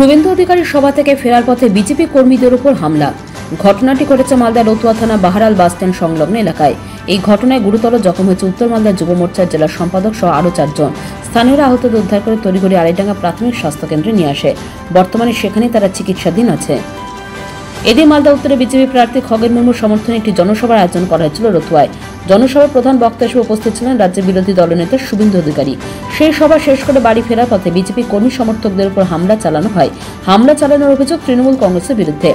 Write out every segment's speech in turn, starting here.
শুভেন্দু অধিকারীর সভা থেকে ফেরার পথে বিজেপি কর্মীদের উপর হামলা। ঘটনাটি ঘটেছে মালদা রতুয়া থানা বাহারাল বাসস্ট্যান্ড সংলগ্ন এলাকায়। এই ঘটনায় গুরুতর জখম হয়েছে উত্তর মালদা যুব মোর্চার জেলা সম্পাদক সহ আরও 4 জন। স্থানীয়রা আহতদের উদ্ধার করে তড়িঘড়ি আড়াইডাঙ্গা প্রাথমিক স্বাস্থ্য কেন্দ্রে নিয়ে আসে। বর্তমানে সেখানেই তারা চিকিৎসাধীন আছে। এদিন মালদা উত্তরে বিজেপি প্রার্থী খগেন মুর্মুর সমর্থনে একটি জনসভার আয়োজন করা হয়েছিল রতুয়ায়। জনসভার প্রধান বক্তা হিসেবে উপস্থিত ছিলেন রাজ্যের বিরোধী দলনেতা শুভেন্দু অধিকারী। সেই সভা শেষ করে বাড়ি ফেরার পথে বিজেপি কর্মী সমর্থকদের উপর হামলা চালানো হয়। হামলা চালানোর অভিযোগ তৃণমূল কংগ্রেসের বিরুদ্ধে।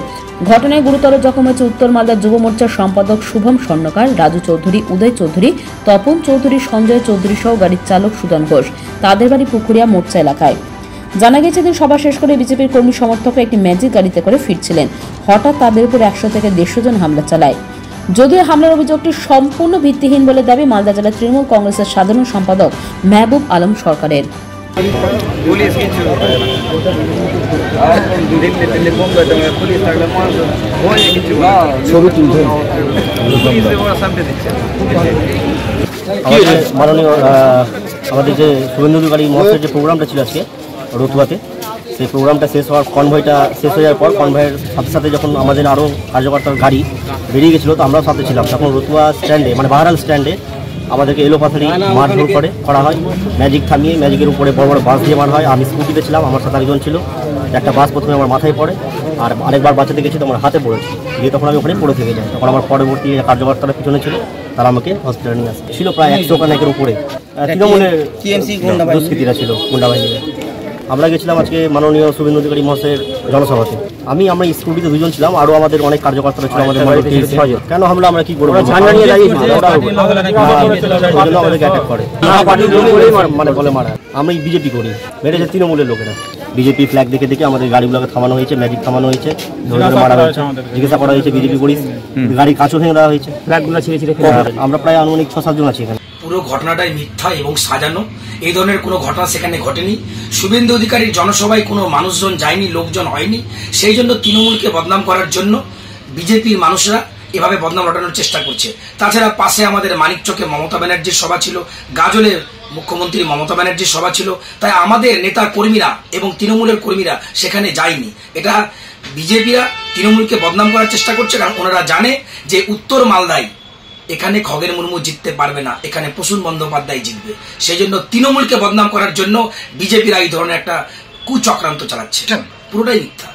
ঘটনায় গুরুতর জখম হয়েছে উত্তর মালদা যুব মোর্চার সম্পাদক শুভম স্বর্ণকার, রাজু চৌধুরী, উদয় চৌধুরী, তপন চৌধুরী, সঞ্জয় চৌধুরী সহ গাড়ির চালক সুদন ঘোষ। তাদের বাড়ি পুকুরিয়া মোর্চা এলাকায়। জানা গেছে দিন সভা শেষ করে বিজেপির কর্মী সমর্থকরা একটি ম্যাজিক গাড়িতে করে ফিরছিলেন। হঠাৎ তাদের উপর 100 থেকে 150 জন হামলা চালায়। যদিও হামলার অভিযোগটি সম্পূর্ণ ভিত্তিহীন বলে দাবি মালদা জেলা তৃণমূল কংগ্রেসের সাধারণ সম্পাদক মেহবুব আলম সরকারের। মাননীয় আমাদের যে শুভেন্দু অধিকারী মহাশয়ের যে প্রোগ্রামটা ছিল আজকে রতুয়াতে, সেই প্রোগ্রামটা শেষ হওয়ার কনভয়টা শেষ হয়ে যাওয়ার পর কনভয়ের সাথে সাথে যখন আমাদের আরও কার্যকর্তার গাড়ি বেরিয়ে গেছিলো, তো আমরাও সাথে ছিলাম। তখন রতুয়া স্ট্যান্ডে মানে বাহারাল স্ট্যান্ডে আমাদেরকে এলোপাথারি মারধর করা হয়। ম্যাজিক থামিয়ে ম্যাজিকের উপরে বড় বড় বাস দিয়ে মারা হয়। আমি স্কুটিতে ছিলাম, আমার সাথে আরেকজন ছিল। একটা বাস প্রথমে আমার মাথায় পড়ে, আর আরেকবার বাঁচাতে গেছি তো আমার হাতে পড়েছে। দিয়ে তখন আমি ওখানে পড়ে থেকে যাই। তখন আমার পরবর্তী কার্যকর্তারা পিছনে ছিল, তারা আমাকে হসপিটালে নিয়ে আসে। ছিল প্রায় 100 কানেকের উপরে তৃণমূলের দুষ্কৃতীরা ছিল, গুন্ডা বাহিনীরা। আমরা গেছিলাম আজকে মাননীয় শুভেন্দু অধিকারী মহাশয়ের জনসভাতে। আমরা স্কুটিতে 2 জন ছিলাম, আরও আমাদের অনেক কার্যকর্তারা ছিল। আমাদের কেন হামলা আমরা কি করবো, আমাদেরকে অ্যাটাক করে মানে বলে মারা। আমরা বিজেপি করি, মেরেছে তৃণমূলের লোকেরা। বিজেপি ফ্ল্যাগ দেখে দেখে আমাদের গাড়িগুলোকে থামানো হয়েছে, ম্যাজিক থামানো হয়েছে, ধরে ধরে মারা হয়েছে, জিজ্ঞাসা করা হয়েছে বিজেপি করিস, গাড়ির কাঁচও ভেঙে দেওয়া হয়েছে, ফ্ল্যাগগুলো ছিঁড়ে ছিঁড়ে। আমরা প্রায় আনুমানিক 6-7 জন আছি এখানে। পুরো ঘটনাটাই মিথ্যা এবং সাজানো। এই ধরনের কোনো ঘটনা সেখানে ঘটেনি। শুভেন্দু অধিকারীর জনসভায় কোনো মানুষজন যায়নি, লোকজন হয়নি। সেই জন্য তৃণমূলকে বদনাম করার জন্য বিজেপির মানুষরা এভাবে বদনাম রটানোর চেষ্টা করছে। তাছাড়া পাশে আমাদের মানিকচকে মমতা ব্যানার্জির সভা ছিল, গাজলের মুখ্যমন্ত্রী মমতা ব্যানার্জির সভা ছিল। তাই আমাদের নেতা কর্মীরা এবং তৃণমূলের কর্মীরা সেখানে যায়নি। এটা বিজেপিরা তৃণমূলকে বদনাম করার চেষ্টা করছে, কারণ ওনারা জানে যে উত্তর মালদায় এখানে খগেন মুর্মু জিততে পারবে না, এখানে প্রসূন বন্দ্যোপাধ্যায় জিতবে। সেই জন্য তৃণমূলকে বদনাম করার জন্য বিজেপিরা এই ধরনের একটা কুচক্রান্ত চালাচ্ছে। পুরোটাই মিথ্যা।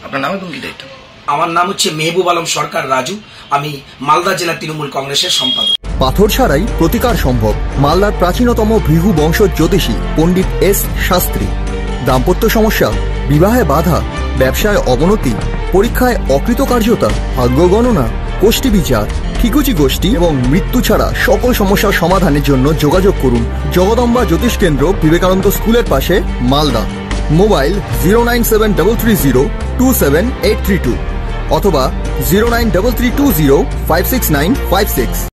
আপনার নাম এবং কি দায়িত্ব? আমার নাম হচ্ছে মেহবুব আলম সরকার রাজু। আমি মালদা জেলা তৃণমূল কংগ্রেসের সম্পাদক। পাথর ছাড়াই প্রতিকার সম্ভব। মালদার প্রাচীনতম ভৃগু বংশ জ্যোতিষী পণ্ডিত এস শাস্ত্রী। দাম্পত্য সমস্যা, বিবাহে বাধা, ব্যবসায় অবনতি, পরীক্ষায় অকৃতকার্যতা, ভাগ্য গণনা, গোষ্ঠী বিচার, ঠিকুচি গোষ্ঠী এবং মৃত্যু ছাড়া সকল সমস্যার সমাধানের জন্য যোগাযোগ করুন জগদম্বা জ্যোতিষ কেন্দ্র, বিবেকানন্দ স্কুলের পাশে, মালদা। মোবাইল 09733027832 অথবা 09332056956।